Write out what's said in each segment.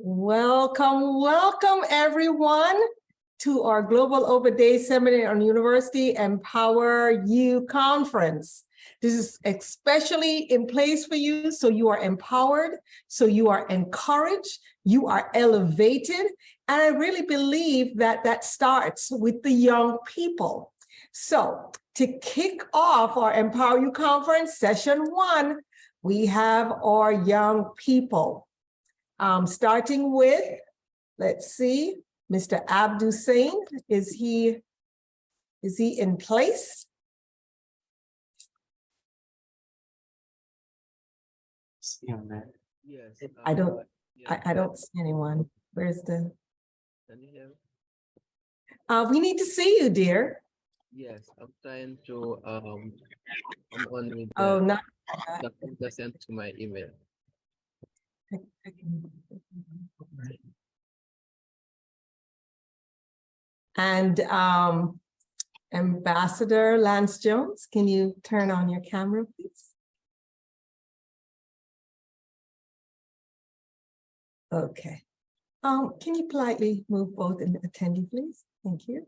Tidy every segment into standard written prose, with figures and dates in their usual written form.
Welcome, welcome everyone to our Global Open Day Seminar on University Empower You Conference. This is especially in place for you, so you are empowered, so you are encouraged, you are elevated, and I really believe that that starts with the young people. So to kick off our Empower You Conference, session 1, we have our young people. Starting with, let's see, Mr. Abdul Sain, is he in place? Yes. I don't see anyone. Where's the? Can you hear me? We need to see you, dear. Yes, I'm trying to I'm on with Oh, not. the sent to my email. And Ambassador Lance Jones, can you turn on your camera, please? Okay. Can you politely move both in the attendee, please? Thank you.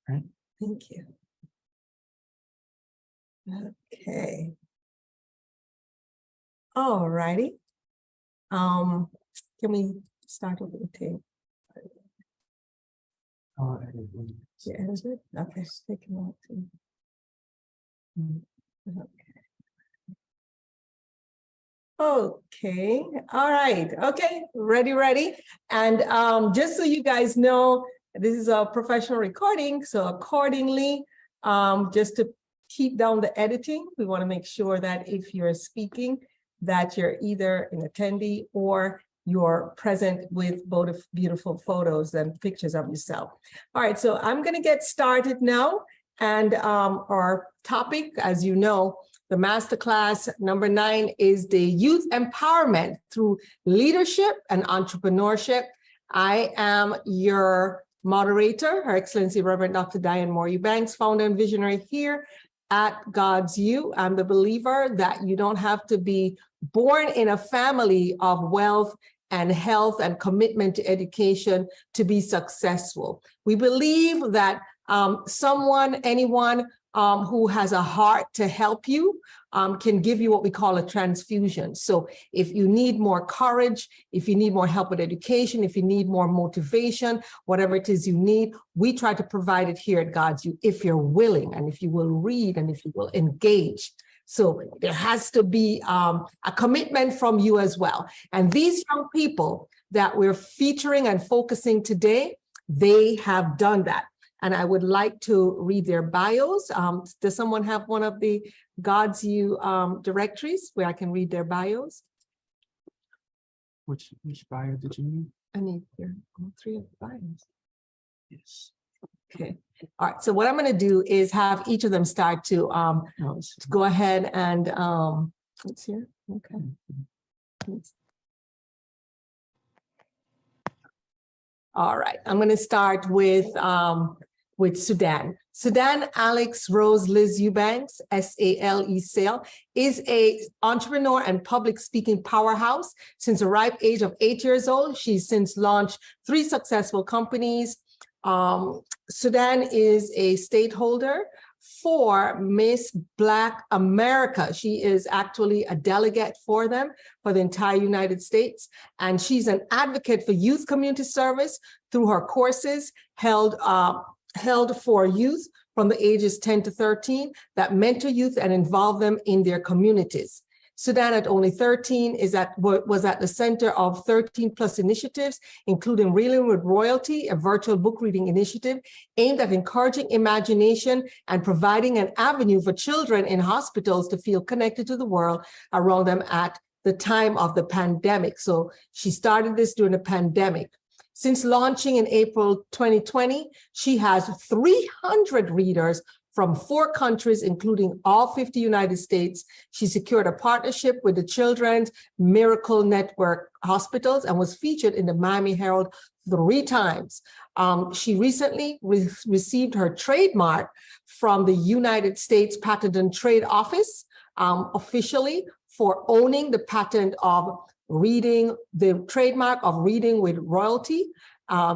Right. Thank you. Okay. All righty. Can we start with the tape? Oh, Yeah, is it? Okay, take him out too. Okay, all right, okay, ready. And just so you guys know, this is a professional recording, so accordingly, just to keep down the editing, we want to make sure that if you're speaking, that you're either an attendee or you're present with both beautiful photos and pictures of yourself. All right, so I'm going to get started now. And our topic, as you know, the masterclass number 9 is the youth empowerment through leadership and entrepreneurship. I am your moderator, Her Excellency Reverend Dr. Diane Moore Eubanks, founder and visionary here at God's You. I'm the believer that you don't have to be born in a family of wealth and health and commitment to education to be successful. We believe that anyone who has a heart to help you can give you what we call a transfusion. So if you need more courage, if you need more help with education, if you need more motivation, whatever it is you need, we try to provide it here at God's You if you're willing and if you will read and if you will engage. So there has to be a commitment from you as well. And these young people that we're featuring and focusing today, they have done that. And I would like to read their bios. Does someone have one of the God's You directories where I can read their bios? Which bio did you need? I need all 3 of the bios. Yes. Okay. All right. So what I'm going to do is have each of them start to go ahead and let's see. Okay. All right. I'm going to start with Sudan. Sudan Alex Rose Liz Eubanks, S-A-L-E Sale, is an entrepreneur and public speaking powerhouse. Since a ripe age of 8 years old, she's since launched 3 successful companies. Sudan is a stakeholder for Miss Black America. She is actually a delegate for them for the entire United States. And she's an advocate for youth community service through her courses held for youth from the ages 10 to 13 that mentor youth and involve them in their communities. Sudan at only 13 was at the center of 13 plus initiatives, including Reeling with Royalty, a virtual book reading initiative aimed at encouraging imagination and providing an avenue for children in hospitals to feel connected to the world around them at the time of the pandemic. So she started this during the pandemic. Since launching in April 2020, she has 300 readers from 4 countries, including all 50 United States. She secured a partnership with the Children's Miracle Network Hospitals and was featured in the Miami Herald 3 times. She recently received her trademark from the United States Patent and Trade Office officially for owning the patent of reading, the trademark of reading with royalty.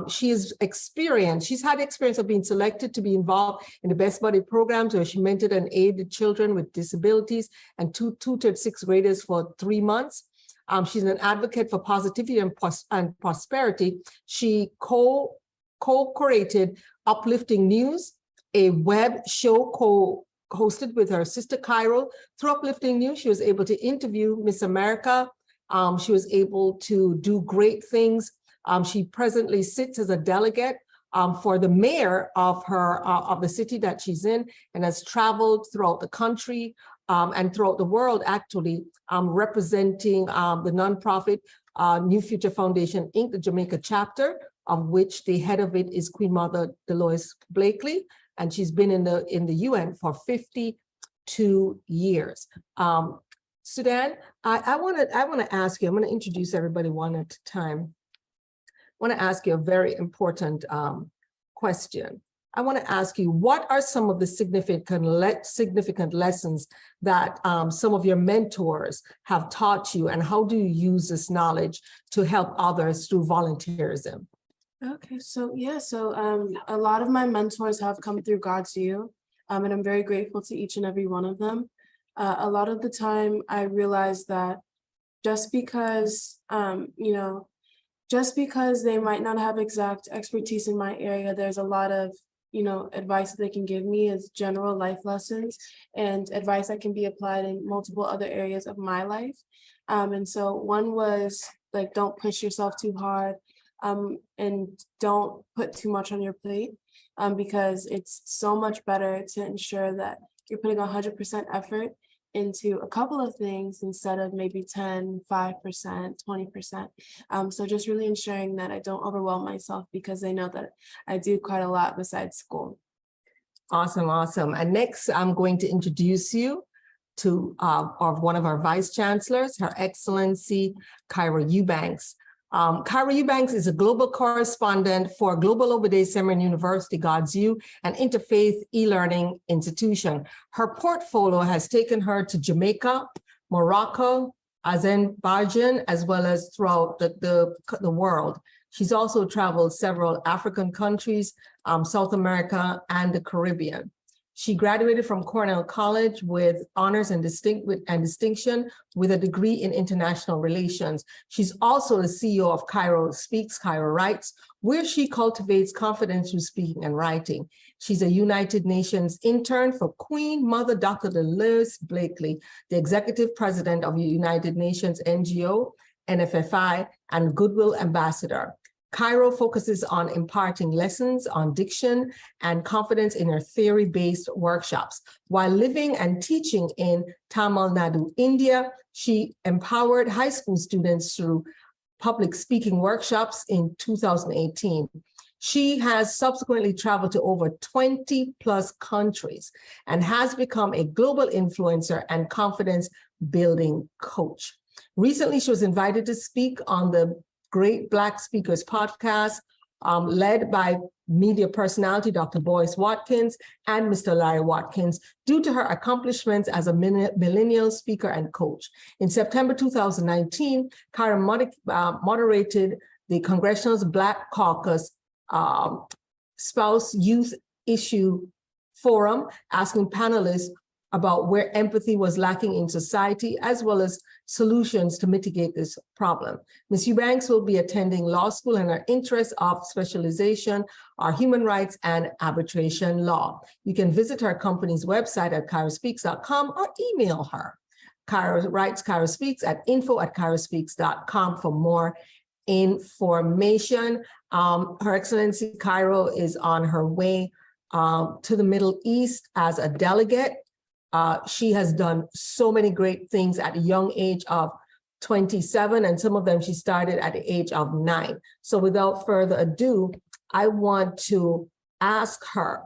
She's had experience of being selected to be involved in the Best Buddy programs where she mentored and aided children with disabilities and tutored sixth graders for 3 months. She's an advocate for positivity and prosperity. She co-curated Uplifting News, a web show co-hosted with her sister Cairo. Through Uplifting News, she was able to interview Miss America. She was able to do great things. She presently sits as a delegate for the mayor of the city that she's in, and has traveled throughout the country and throughout the world, actually, representing the nonprofit New Future Foundation, Inc., the Jamaica chapter, of which the head of it is Queen Mother Dolores Blakely, and she's been in the UN for 52 years. Sudan, I want to ask you. I'm going to introduce everybody one at a time. I want to ask you a very important question. I want to ask you, what are some of the significant lessons that some of your mentors have taught you, and how do you use this knowledge to help others through volunteerism? Okay, so yeah, a lot of my mentors have come through God's You, and I'm very grateful to each and every one of them. A lot of the time I realized that just because, just because they might not have exact expertise in my area, there's a lot of, advice that they can give me as general life lessons and advice that can be applied in multiple other areas of my life. And so one was like, don't push yourself too hard, and don't put too much on your plate, because it's so much better to ensure that you're putting 100% effort into a couple of things instead of maybe 10, 5%, 20%. So just really ensuring that I don't overwhelm myself, because they know that I do quite a lot besides school. Awesome, awesome. And next, I'm going to introduce you to one of our vice chancellors, Her Excellency Kyra Eubanks. Kyra Eubanks is a global correspondent for Global Obadiah Seminary University, God's You, an interfaith e-learning institution. Her portfolio has taken her to Jamaica, Morocco, Azerbaijan, as well as throughout the world. She's also traveled several African countries, South America, and the Caribbean. She graduated from Cornell College with honors and distinction with a degree in international relations. She's also the CEO of Cairo Speaks, Cairo Writes, where she cultivates confidence through speaking and writing. She's a United Nations intern for Queen Mother Dr. Dolores Blakely, the executive president of the United Nations NGO, NFFI, and Goodwill Ambassador. Cairo focuses on imparting lessons on diction and confidence in her theory-based workshops. While living and teaching in Tamil Nadu, India, she empowered high school students through public speaking workshops in 2018. She has subsequently traveled to over 20 plus countries and has become a global influencer and confidence building coach. Recently, she was invited to speak on the Great Black Speakers podcast, led by media personality Dr. Boyce Watkins and Mr. Larry Watkins, due to her accomplishments as a millennial speaker and coach. In September 2019, Kyra moderated the Congressional Black Caucus Spouse Youth Issue Forum, asking panelists about where empathy was lacking in society, as well as solutions to mitigate this problem. Ms. Eubanks will be attending law school, and her interests of specialization are human rights and arbitration law. You can visit her company's website at kyraspeaks.com or email her. Kyra writes Kyra Speaks at info@kyraspeaks.com for more information. Her Excellency Cairo is on her way to the Middle East as a delegate. She has done so many great things at a young age of 27, and some of them she started at the age of 9. So without further ado, I want to ask her,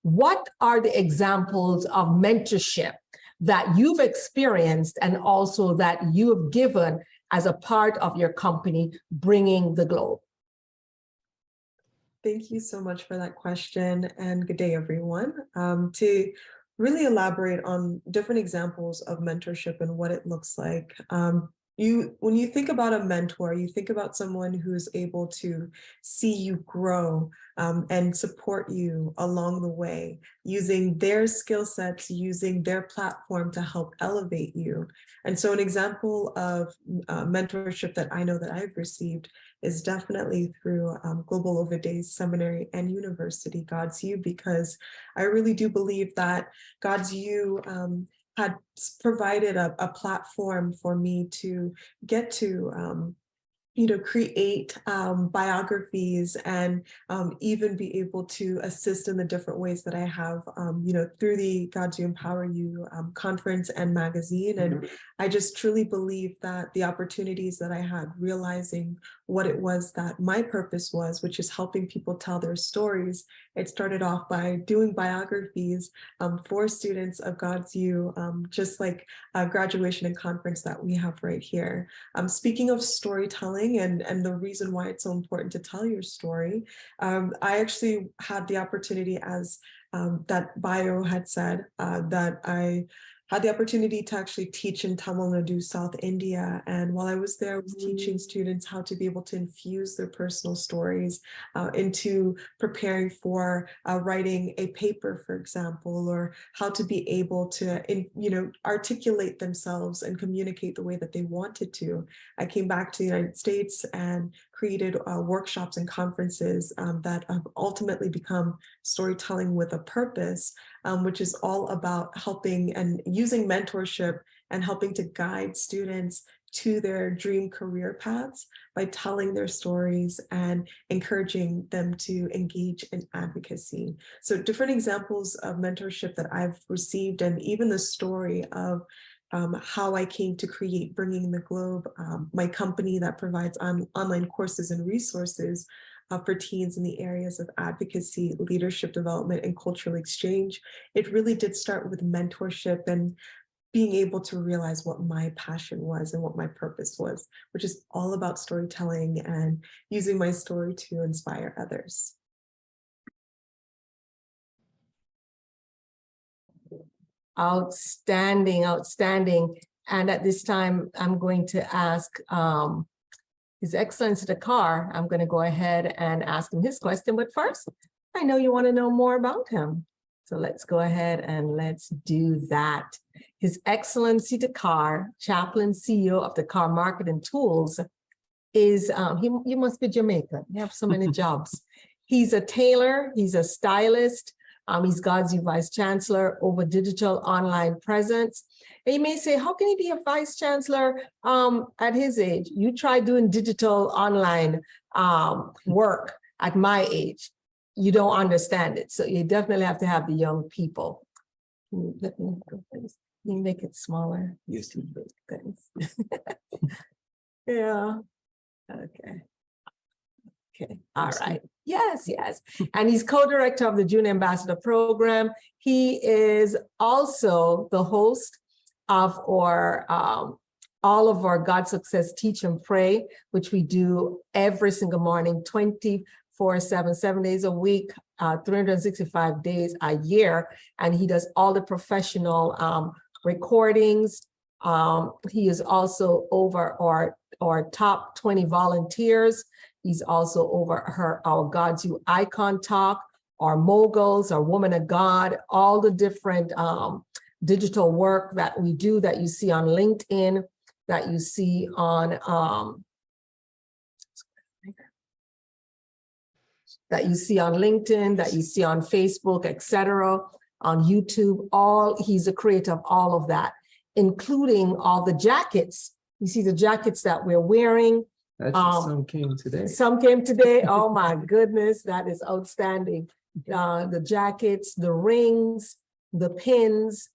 what are the examples of mentorship that you've experienced and also that you have given as a part of your company, Bringing the Globe? Thank you so much for that question, and good day, everyone. To really elaborate on different examples of mentorship and what it looks like. when you think about a mentor, you think about someone who's able to see you grow and support you along the way, using their skill sets, using their platform to help elevate you. And so an example of mentorship that I know that I've received is definitely through Global Over Days Seminary and University, God's You, because I really do believe that God's You had provided a platform for me to get to create biographies and even be able to assist in the different ways that I have, through the God's You Empower You conference and magazine. And I just truly believe that the opportunities that I had, realizing what it was that my purpose was, which is helping people tell their stories. It started off by doing biographies for students of God's You, just like a graduation and conference that we have right here. Speaking of storytelling and the reason why it's so important to tell your story, I actually had the opportunity, as that bio had said, that I had the opportunity to actually teach in Tamil Nadu, South India. And while I was there, I was teaching students how to be able to infuse their personal stories into preparing for writing a paper, for example, or how to be able to, articulate themselves and communicate the way that they wanted to. I came back to the United States and created workshops and conferences that have ultimately become Storytelling with a Purpose, which is all about helping and using mentorship and helping to guide students to their dream career paths by telling their stories and encouraging them to engage in advocacy. So different examples of mentorship that I've received, and even the story of how I came to create Bringing the Globe, my company that provides online courses and resources for teens in the areas of advocacy, leadership development, and cultural exchange. It really did start with mentorship and being able to realize what my passion was and what my purpose was, which is all about storytelling and using my story to inspire others. Outstanding, outstanding. And at this time, I'm going to ask His Excellency the Car. I'm going to go ahead and ask him his question. But first, I know you want to know more about him. So let's go ahead and let's do that. His Excellency the Car, Chaplain CEO of the Car Marketing Tools, is, you must be Jamaican. You have so many jobs. He's a tailor, he's a stylist, he's God's You Vice Chancellor over digital online presence. And you may say, how can he be a Vice Chancellor at his age? You try doing digital online work at my age. You don't understand it. So you definitely have to have the young people. Let me make it smaller. Yes. Things. Yeah. Okay. Okay. All right. Yes, yes. And he's co-director of the Junior Ambassador Program. He is also the host of our all of our God Success Teach and Pray, which we do every single morning, 24/7, 7 days a week, 365 days a year. And he does all the professional recordings. He is also over our top 20 volunteers. He's also over our God's You Icon Talk, our moguls, our Woman of God, all the different digital work that we do that you see on LinkedIn, that you see on LinkedIn, that you see on Facebook, etc., on YouTube. He's a creator of all of that, including all the jackets. You see the jackets that we're wearing. Actually, some came today. Some came today. Oh my goodness, that is outstanding. The jackets, the rings, the pins,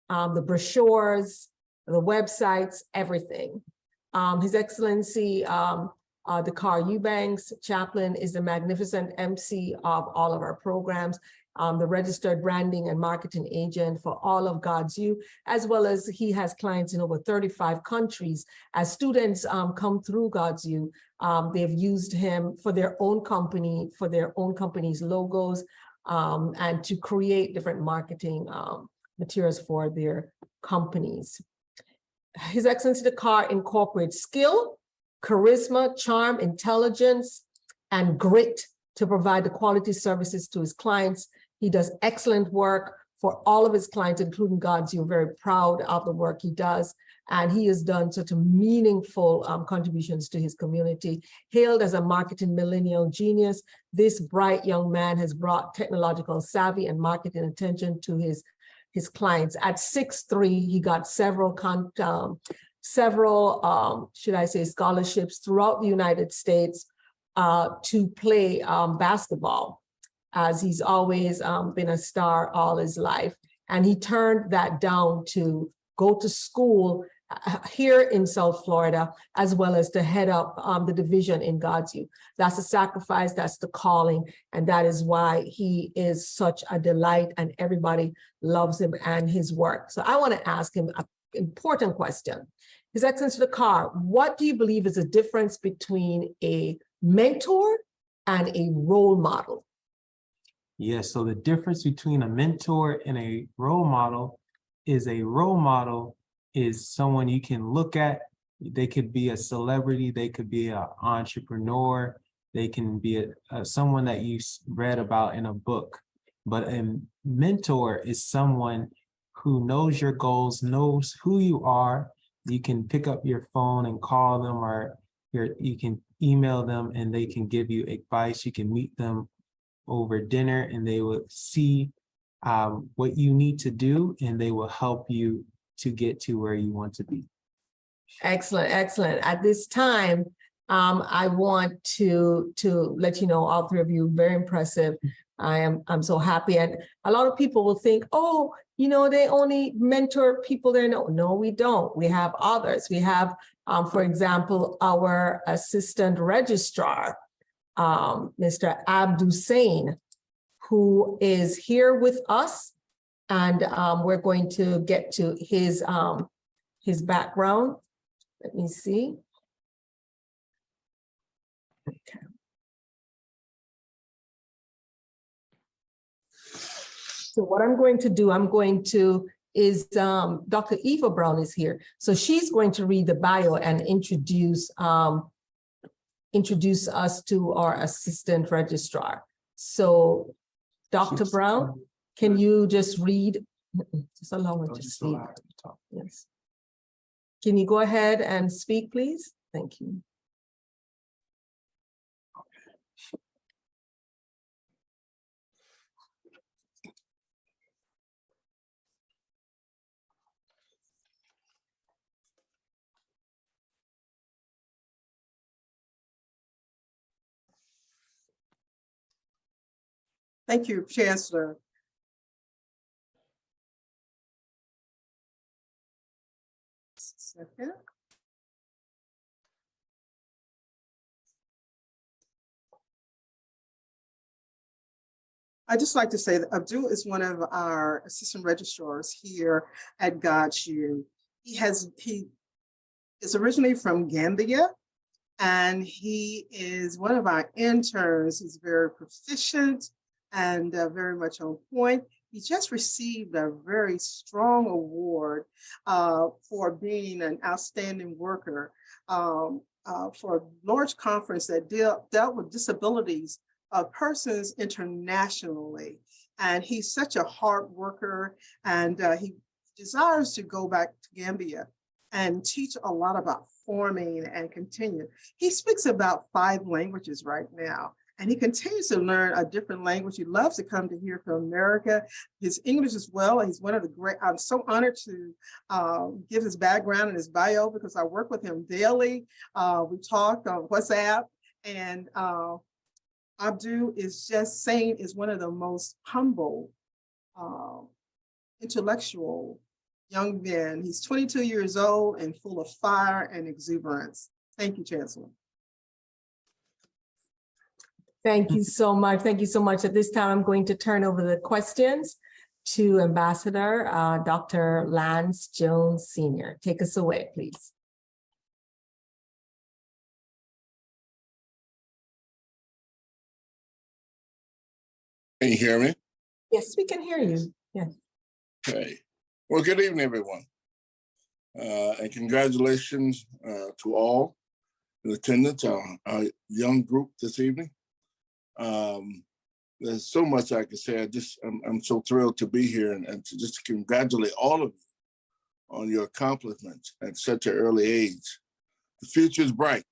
the brochures, the websites, everything. His Excellency, the Car Eubanks Chaplain, is the magnificent MC of all of our programs, the registered branding and marketing agent for all of God's You, as well as he has clients in over 35 countries. As students come through God's You, they've used him for their own company, for their own company's logos, and to create different marketing materials for their companies. His Excellency the Car incorporates skill, charisma, charm, intelligence, and grit to provide the quality services to his clients. He does excellent work for all of his clients, including God's. You're very proud of the work he does. And he has done such a meaningful contributions to his community. Hailed as a marketing millennial genius, this bright young man has brought technological savvy and marketing attention to his clients. At 6'3", he got several should I say, scholarships throughout the United States to play basketball, as he's always been a star all his life. And he turned that down to go to school here in South Florida, as well as to head up the division in God's youth. That's a sacrifice, that's the calling, and that is why he is such a delight and everybody loves him and his work. So I want to ask him an important question. His Excellency the Car, what do you believe is the difference between a mentor and a role model? Yes, so the difference between a mentor and a role model is someone you can look at. They could be a celebrity, they could be an entrepreneur, they can be someone that you read about in a book. But a mentor is someone who knows your goals, knows who you are. You can pick up your phone and call them, or you can email them and they can give you advice. You can meet them over dinner and they will see what you need to do, and they will help you to get to where you want to be. Excellent, excellent. At this time, I want to let you know, all three of you, very impressive. I'm so happy. And a lot of people will think, oh, you know, they only mentor people there. No, we don't. We have others. We have, for example, our assistant registrar, Mr. Abdussain, who is here with us. And we're going to get to his background. Let me see. Okay. So what I'm going to do, Dr. Eva Brown is here. So she's going to read the bio and introduce us to our assistant registrar. So Dr. Brown, can you just read? Just allow her to speak. Yes. Can you go ahead and speak, please? Thank you. Thank you, Chancellor. Second. I'd just like to say that Abdul is one of our assistant registrars here at God's You. He is originally from Gambia, and he is one of our interns. He's very proficient and very much on point. He just received a very strong award for being an outstanding worker for a large conference that dealt with disabilities of persons internationally. And he's such a hard worker, and he desires to go back to Gambia and teach a lot about forming and continue. He speaks about 5 languages right now, and he continues to learn a different language. He loves to come to here from America. His English as well. He's one of the great, I'm so honored to give his background and his bio because I work with him daily. We talk on WhatsApp, and Abdul is just saying is one of the most humble, intellectual young men. He's 22 years old and full of fire and exuberance. Thank you, Chancellor. Thank you so much. Thank you so much. At this time, I'm going to turn over the questions to Ambassador Dr. Lance Jones Sr. Take us away, please. Can you hear me? Yes, we can hear you. Yes. Okay. Well, good evening, everyone. And congratulations to all in attendance, our young group this evening. There's so much I could say. I'm so thrilled to be here and to just congratulate all of you on your accomplishments at such an early age. The future is bright.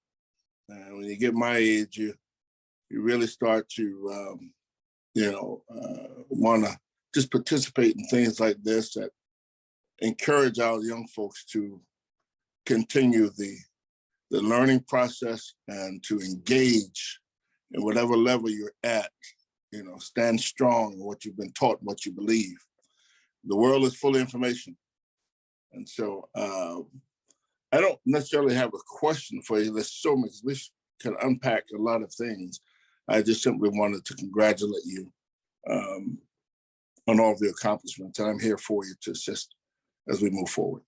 And when you get my age, you really start to, want to just participate in things like this that encourage our young folks to continue the learning process and to engage in whatever level you're at. Stand strong in what you've been taught, what you believe. The world is full of information. And so I don't necessarily have a question for you. There's so much, we can unpack a lot of things. I just simply wanted to congratulate you on all of the accomplishments. And I'm here for you to assist as we move forward.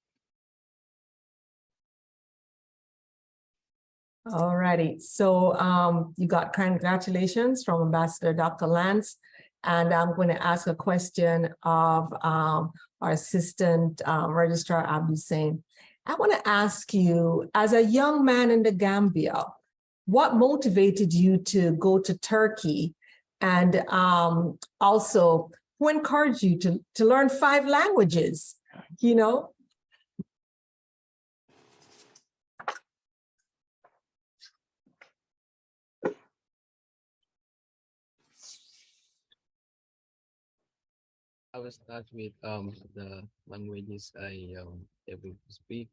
All righty. So you got congratulations from Ambassador Dr. Lance. And I'm going to ask a question of our Assistant Registrar, Abdul Hussein. I want to ask you, as a young man in the Gambia, what motivated you to go to Turkey? And also, who encouraged you to learn 5 languages, I will start with the languages I able to speak.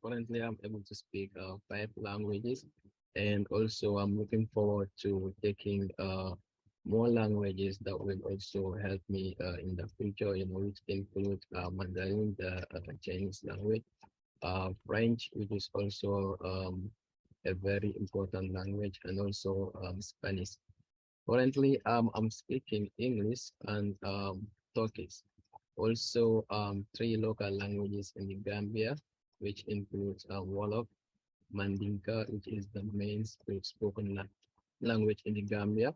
Currently, I'm able to speak 5 languages, and also I'm looking forward to taking more languages that will also help me in the future. Which include Mandarin, the Chinese language, French, which is also a very important language, and also Spanish. Currently, I'm speaking English and Turkish. Also, 3 local languages in the Gambia, which includes Wolof, Mandinka, which is the main spoken language in the Gambia,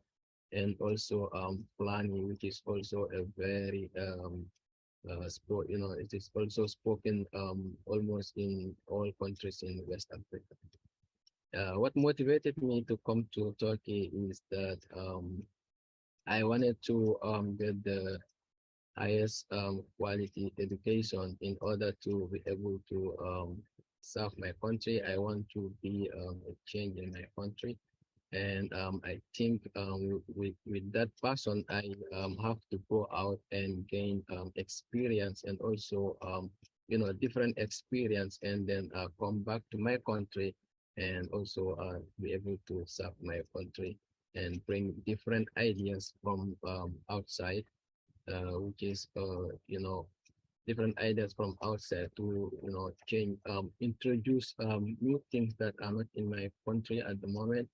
and also Fulani, which is also a very it is also spoken almost in all countries in West Africa. What motivated me to come to Turkey is that I wanted to get the highest quality education in order to be able to serve my country. I want to be a change in my country. And I think with that passion, I have to go out and gain experience, and also different experience, and then come back to my country and also be able to serve my country and bring different ideas from outside, which is different ideas from outside to change, introduce new things that are not in my country at the moment.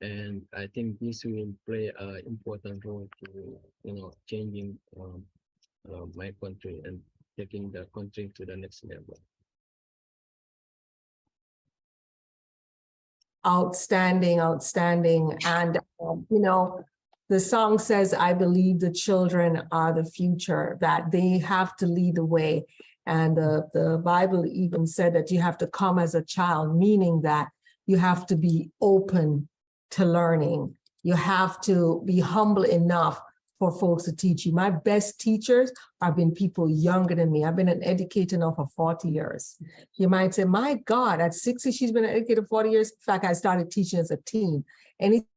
And I think this will play an important role to changing my country and taking the country to the next level. Outstanding, outstanding. And, the song says, I believe the children are the future, that they have to lead the way. And the Bible even said that you have to come as a child, meaning that you have to be open to learning. You have to be humble enough for folks to teach you. My best teachers have been people younger than me. I've been an educator now for 40 years. You might say, my God, at 60, she's been an educator 40 years. In fact, I started teaching as a teen, anything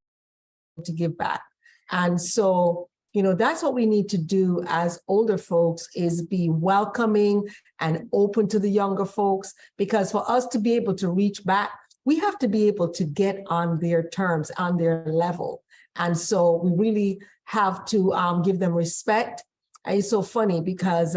to give back. And so, that's what we need to do as older folks, is be welcoming and open to the younger folks, because for us to be able to reach back, we have to be able to get on their terms, on their level. And so we really have to give them respect. And it's so funny because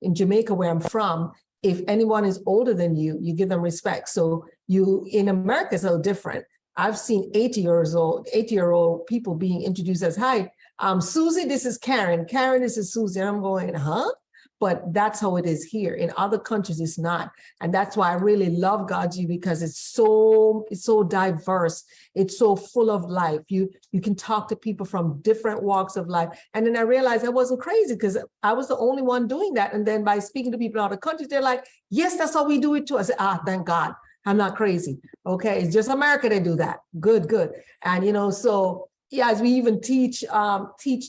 in Jamaica, where I'm from, if anyone is older than you, you give them respect. So in America, it's a little different. I've seen 80-year-old people being introduced as, hi, Susie, this is Karen. Karen, this is Susie. And I'm going, huh? but that's how it is here. In other countries, it's not. And that's why I really love God's You, because it's so diverse. It's so full of life. You can talk to people from different walks of life. And then I realized I wasn't crazy, because I was the only one doing that. And then by speaking to people in other countries, they're like, yes, that's how we do it too. I said, thank God, I'm not crazy. Okay, it's just America they do that. Good. And so yeah, as we even teach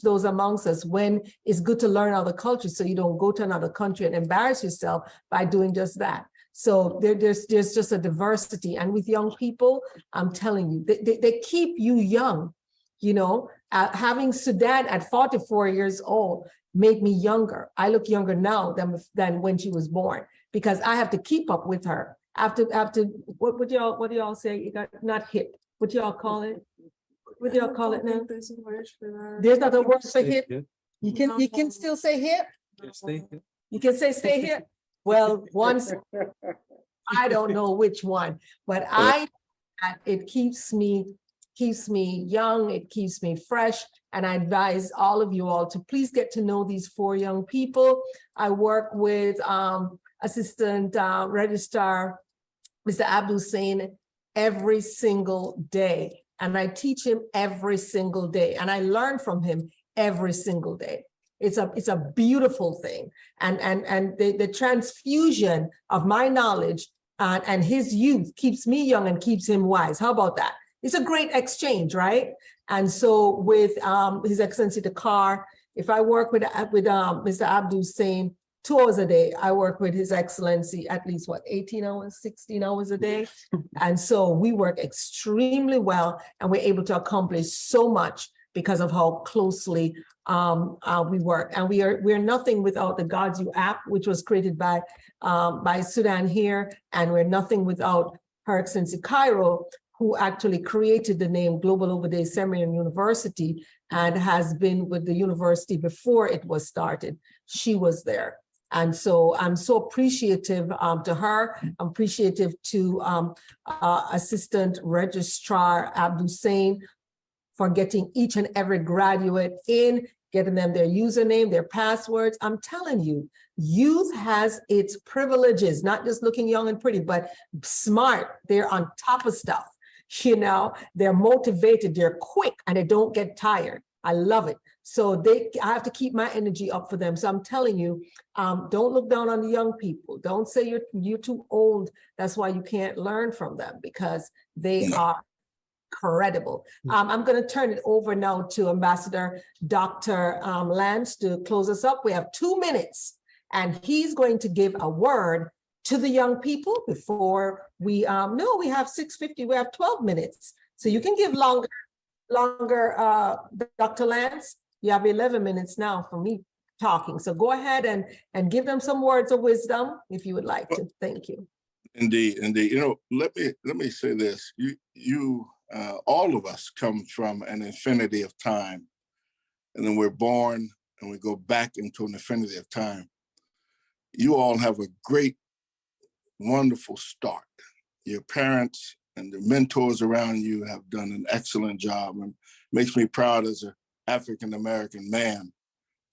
those amongst us, when it's good to learn other cultures, so you don't go to another country and embarrass yourself by doing just that. So there's just a diversity. And with young people, I'm telling you, they keep you young. Having Sudan at 44 years old made me younger. I look younger now than when she was born, because I have to keep up with her. After what do y'all say? You got not hip. What do y'all call it? What do y'all call it now? There's a word for that. There's not a word for hip. Yeah. You can still say hip. Stay here. You can say stay here. Well, once I don't know which one, but it keeps me young, it keeps me fresh. And I advise all of you all to please get to know these 4 young people. I work with Assistant Registrar Mr. Abdul Sain every single day. And I teach him every single day. And I learn from him every single day. It's a beautiful thing. And the transfusion of my knowledge and his youth keeps me young and keeps him wise. How about that? It's a great exchange, right? And so with His Excellency Dakar, if I work with Mr. Abdul Sain 2 hours a day, I work with His Excellency at least 18 hours, 16 hours a day. And so we work extremely well, and we're able to accomplish so much because of how closely we work. And we're nothing without the God's You app, which was created by Sudan here, and we're nothing without Her Excellency Cairo, who actually created the name Global Overday Seminary and University and has been with the university before it was started. She was there. And so I'm so appreciative to her. I'm appreciative to Assistant Registrar Abdul Sain for getting each and every graduate in, getting them their username, their passwords. I'm telling you, youth has its privileges, not just looking young and pretty, but smart. They're on top of stuff. They're motivated, they're quick, and they don't get tired. I love it. So I have to keep my energy up for them. So I'm telling you, don't look down on the young people. Don't say you're too old. That's why you can't learn from them, because they are incredible. I'm going to turn it over now to Ambassador Dr. Lance to close us up. We have 2 minutes, and he's going to give a word to the young people before we we have 6:50. We have 12 minutes. So you can give longer, Dr. Lance. You have 11 minutes now for me talking. So go ahead and give them some words of wisdom if you would like to. Thank you. Indeed. Let me say this. You all of us come from an infinity of time, and then we're born and we go back into an infinity of time. You all have a great, wonderful start. Your parents and the mentors around you have done an excellent job, and makes me proud as an African-American man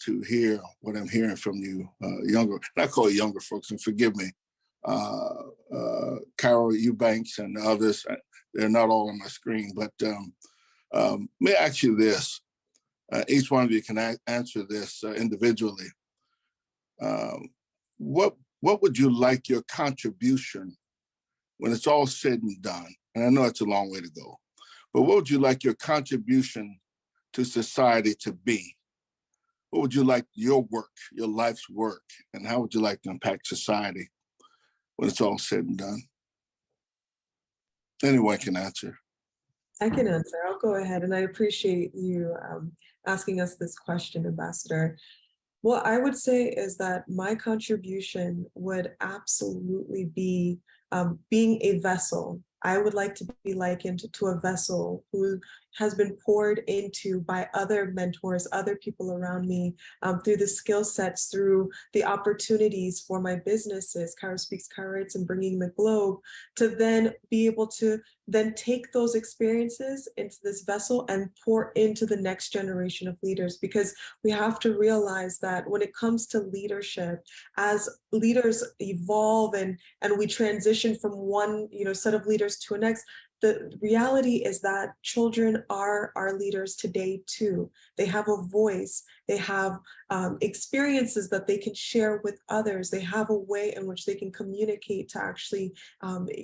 to hear what I'm hearing from you, younger, and I call you younger folks, and forgive me, Carol Eubanks and others. They're not all on my screen, but may I ask you this? Each one of you can answer this individually. What would you like your contribution when it's all said and done? And I know it's a long way to go, but what would you like your contribution to society to be? What would you like your work, your life's work, and how would you like to impact society when it's all said and done? Anyone can answer. I can answer. I'll go ahead, and I appreciate you asking us this question, Ambassador. What I would say is that my contribution would absolutely be being a vessel. I would like to be likened to a vessel has been poured into by other mentors, other people around me, through the skill sets, through the opportunities for my businesses, Cairo Speaks, Cairo Writes, and Bringing the Globe, to then be able to then take those experiences into this vessel and pour into the next generation of leaders. Because we have to realize that when it comes to leadership, as leaders evolve and we transition from one set of leaders to a next, the reality is that children are our leaders today too. They have a voice, they have experiences that they can share with others. They have a way in which they can communicate to actually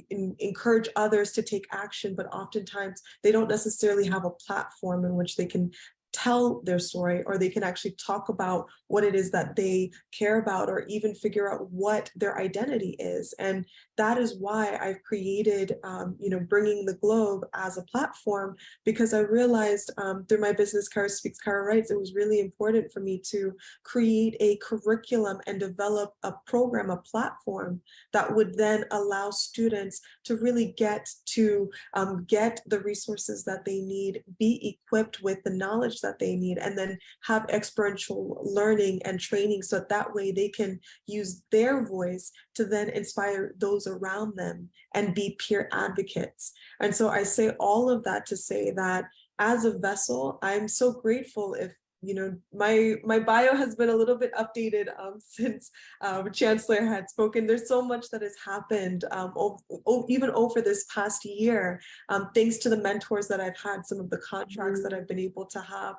encourage others to take action, but oftentimes they don't necessarily have a platform in which they can tell their story, or they can actually talk about what it is that they care about, or even figure out what their identity is. And that is why I've created, Bringing the Globe as a platform, because I realized through my business, Cairo Speaks, Cairo Writes, it was really important for me to create a curriculum and develop a program, a platform that would then allow students to really get the resources that they need, be equipped with the knowledge that they need, and then have experiential learning and training, so that way they can use their voice to then inspire those around them and be peer advocates. And so I say all of that to say that as a vessel, I'm so grateful if my bio has been a little bit updated since Chancellor had spoken. There's so much that has happened even over this past year, thanks to the mentors that I've had, some of the contracts that I've been able to have,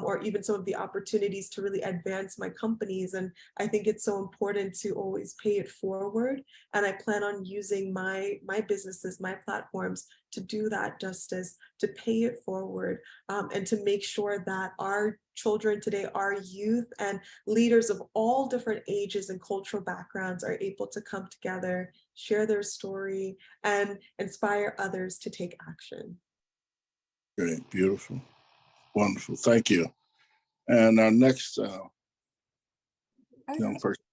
or even some of the opportunities to really advance my companies. And I think it's so important to always pay it forward. And I plan on using my businesses, my platforms, to do that justice, to pay it forward, and to make sure that our children today, our youth, and leaders of all different ages and cultural backgrounds are able to come together, share their story, and inspire others to take action. Great, beautiful, wonderful. Thank you. And our next young person.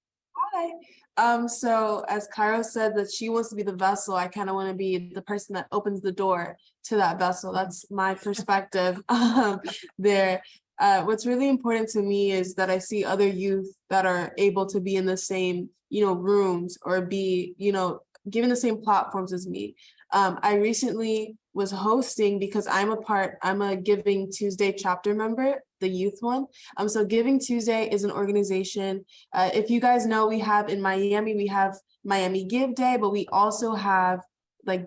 Hi. So as Cairo said that she wants to be the vessel, I kind of want to be the person that opens the door to that vessel. That's my perspective there. What's really important to me is that I see other youth that are able to be in the same, rooms, or be, given the same platforms as me. I recently was hosting, because I'm a Giving Tuesday chapter member, the youth one. So Giving Tuesday is an organization. If you guys know, we have in Miami, we have Miami Give Day, but we also have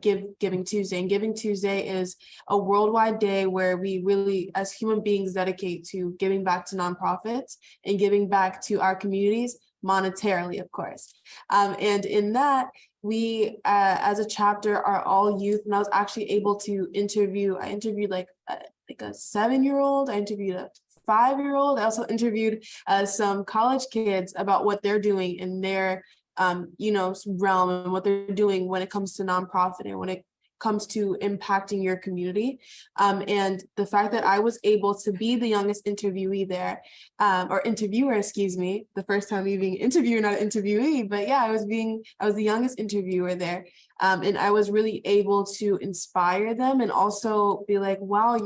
Giving Tuesday. And Giving Tuesday is a worldwide day where we really, as human beings, dedicate to giving back to nonprofits and giving back to our communities monetarily, of course. And in that, we as a chapter are all youth. And I was actually able to I interviewed like a 7-year-old, I interviewed a 5-year-old. I also interviewed some college kids about what they're doing in their realm, and what they're doing when it comes to nonprofit and when it comes to impacting your community. And the fact that I was able to be the youngest interviewee there, or interviewer, excuse me, the first time me being interviewer, not an interviewee, but yeah, I was the youngest interviewer there. And I was really able to inspire them and also be like, wow,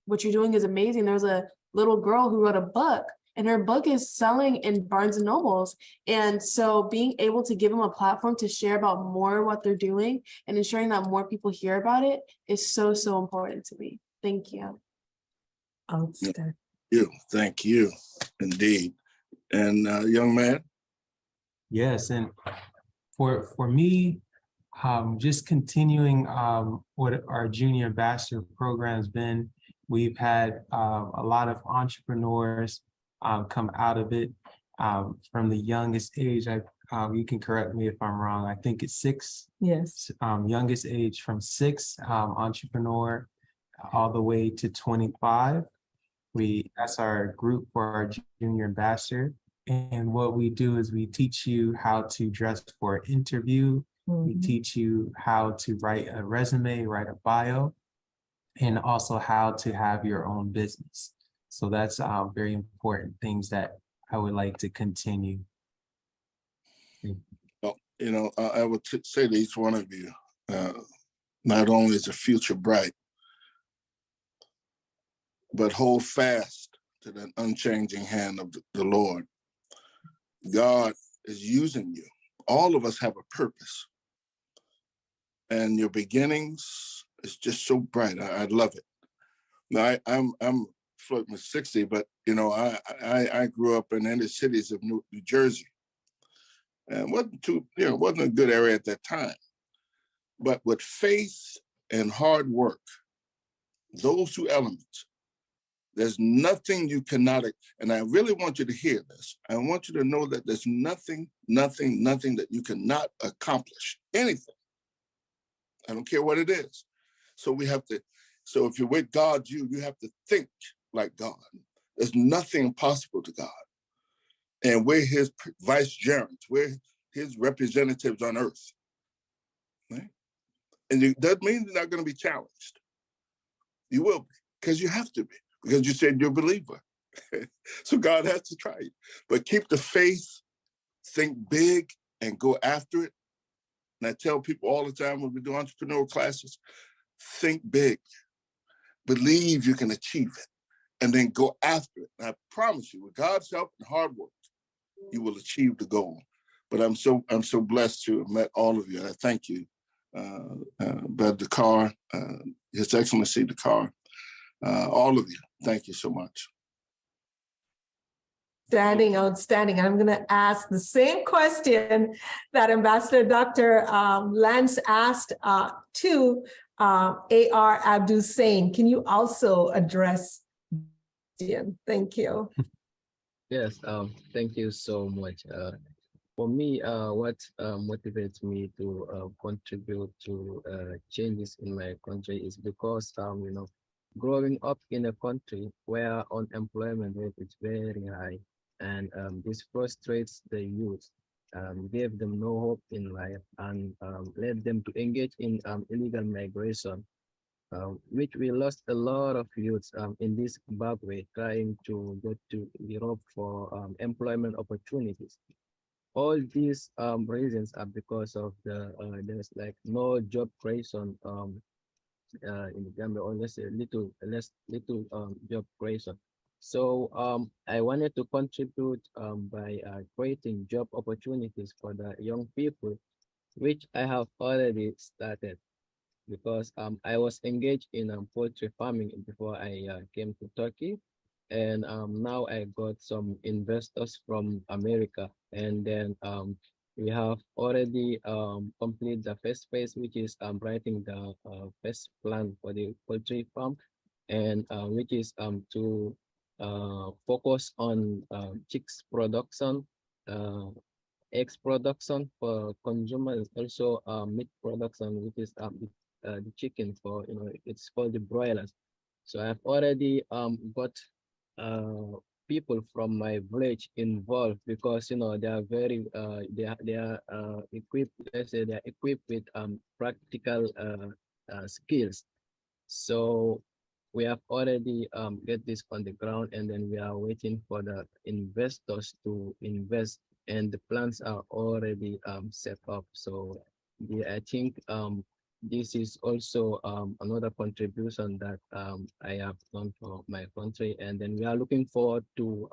what you're doing is amazing. There's a little girl who wrote a book, and her book is selling in Barnes and Nobles. And so being able to give them a platform to share about more what they're doing and ensuring that more people hear about it is so, so important to me. Thank you. Thank you, indeed. And young man? Yes, and for me, just continuing what our junior ambassador program's been, we've had a lot of entrepreneurs come out of it from the youngest age. You can correct me if I'm wrong. I think it's 6. Yes. Youngest age from 6 entrepreneur all the way to 25. That's our group for our junior ambassador. And what we do is we teach you how to dress for an interview. We teach you how to write a resume, write a bio, and also how to have your own business. So that's very important things that I would like to continue. Well, I would say to each one of you, not only is the future bright, but hold fast to that unchanging hand of the Lord. God is using you. All of us have a purpose. And your beginnings is just so bright. I love it. Now, I'm flirting with 60, but I grew up in the inner cities of New Jersey. And wasn't a good area at that time. But with faith and hard work, those two elements, there's nothing you cannot, and I really want you to hear this. I want you to know that there's nothing that you cannot accomplish, anything. I don't care what it is. So if you're with God, you have to think like God. There's nothing impossible to God. And we're his vicegerents, we're his representatives on earth. Right? And that means you're not going to be challenged. You will be, because you have to be, because you said you're a believer. So God has to try you. But keep the faith, think big, and go after it. And I tell people all the time when we do entrepreneurial classes, think big, believe you can achieve it, and then go after it. And I promise you, with God's help and hard work, you will achieve the goal. But I'm so blessed to have met all of you. And I thank you, Brother Dakar, His Excellency Dakar, all of you. Thank you so much. Outstanding. I'm going to ask the same question that Ambassador Dr. Lance asked to A.R. Abdul Sain. Can you also address Ian? Thank you. Yes, thank you so much. For me, what motivates me to contribute to changes in my country is because, growing up in a country where unemployment rate is very high, and this frustrates the youth, gave them no hope in life, and led them to engage in illegal migration, which we lost a lot of youths in this Zimbabwe trying to go to Europe for employment opportunities. All these reasons are because of there's like no job creation in Gambia, or less little job creation. So I wanted to contribute by creating job opportunities for the young people, which I have already started, because I was engaged in poultry farming before I came to Turkey. And now I got some investors from America. And then we have already completed the first phase, which is writing the first plan for the poultry farm, and which is to focus on chicks production, eggs production for consumers, also meat production, which is the chicken for, it's for the broilers. So I've already got people from my village involved, because they are very they are equipped, let's say they are equipped with practical skills. So we have already get this on the ground, and then we are waiting for the investors to invest, and the plans are already set up. So I think this is also another contribution that I have done for my country, and then we are looking forward to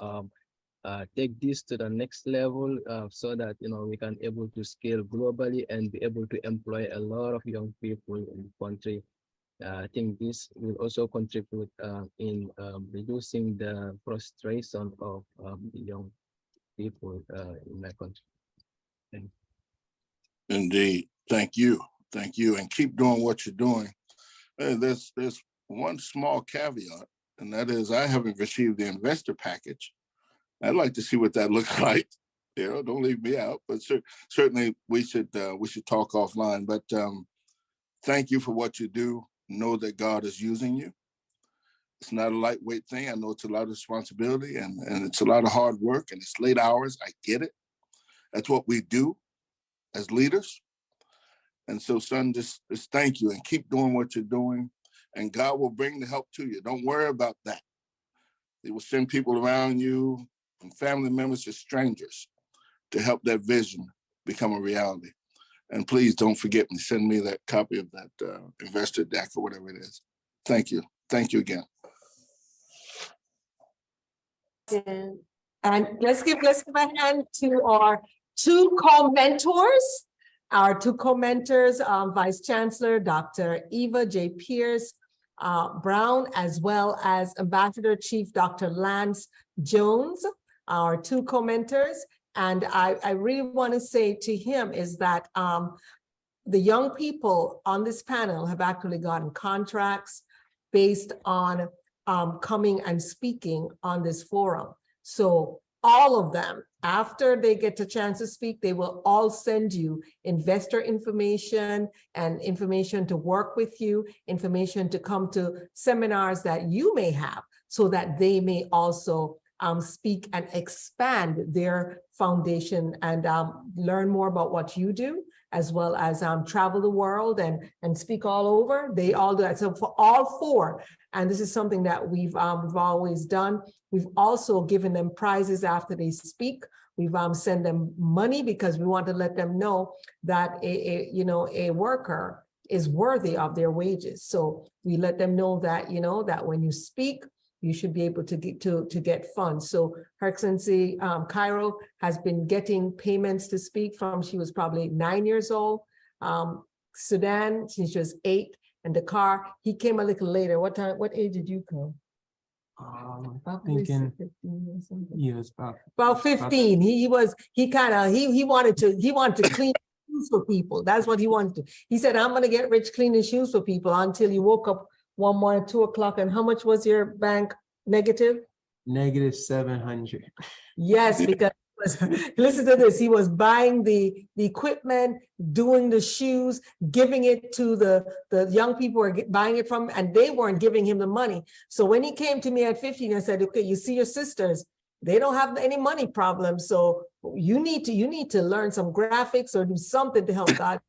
take this to the next level, so that we can able to scale globally and be able to employ a lot of young people in the country. I think this will also contribute in reducing the frustration of the young people in my country. Thank you. Indeed. Thank you. Thank you. And keep doing what you're doing. There's one small caveat, and that is I haven't received the investor package. I'd like to see what that looks like. Don't leave me out, but certainly we should talk offline. But thank you for what you do. Know that God is using you. It's not a lightweight thing. I know it's a lot of responsibility, and it's a lot of hard work, and it's late hours. I get it. That's what we do as leaders. And so, son, just thank you, and keep doing what you're doing, and God will bring the help to you. Don't worry about that. He will send people around you, from family members to strangers, to help that vision become a reality. And please don't forget me. Send me that copy of that investor deck or whatever it is. Thank you. Thank you again. And let's give a hand to our two co-mentors. Our two co-mentors, Vice Chancellor, Dr. Eva J. Pierce Brown, as well as Ambassador Chief Dr. Lance Jones, our two co-mentors. And I really want to say to him is that the young people on this panel have actually gotten contracts based on coming and speaking on this forum. So all of them, after they get a chance to speak, they will all send you investor information and information to work with you, information to come to seminars that you may have, so that they may also speak and expand their foundation and learn more about what you do, as well as travel the world and speak all over. They all do that. So for all four, and this is something that we've always done, we've also given them prizes after they speak. We've sent them money because we want to let them know that a worker is worthy of their wages. So we let them know that, that when you speak, you should be able to get funds. So Her Excellency Cairo has been getting payments to speak from she was probably 9 years old. Sudan, since she was 8, and Dakar, he came a little later. What age did you come? I'm thinking 15 or something. he was About 15. He wanted to clean shoes for people. That's what he wanted to. He said, I'm gonna get rich cleaning shoes for people, until he woke up one morning, 2 o'clock. And how much was your bank negative? negative 700. Yes, because listen to this. He was buying the equipment, doing the shoes, giving it to the young people who are buying it from, and they weren't giving him the money. So when he came to me at 15, I said, okay, you see your sisters, they don't have any money problems. So you need to learn some graphics or do something to help God.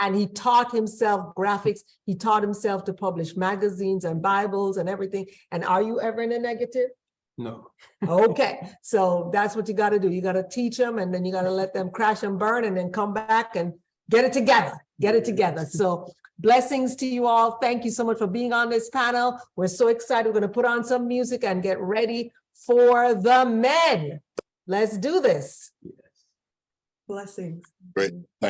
And he taught himself graphics. He taught himself to publish magazines and Bibles and everything. And are you ever in a negative? No. Okay, so that's what you got to do. You got to teach them, and then you got to let them crash and burn, and then come back and get it together. So blessings to you all. Thank you so much for being on this panel. We're so excited. We're going to put on some music and get ready for the men. Let's do this. Blessings. Great. Thank you.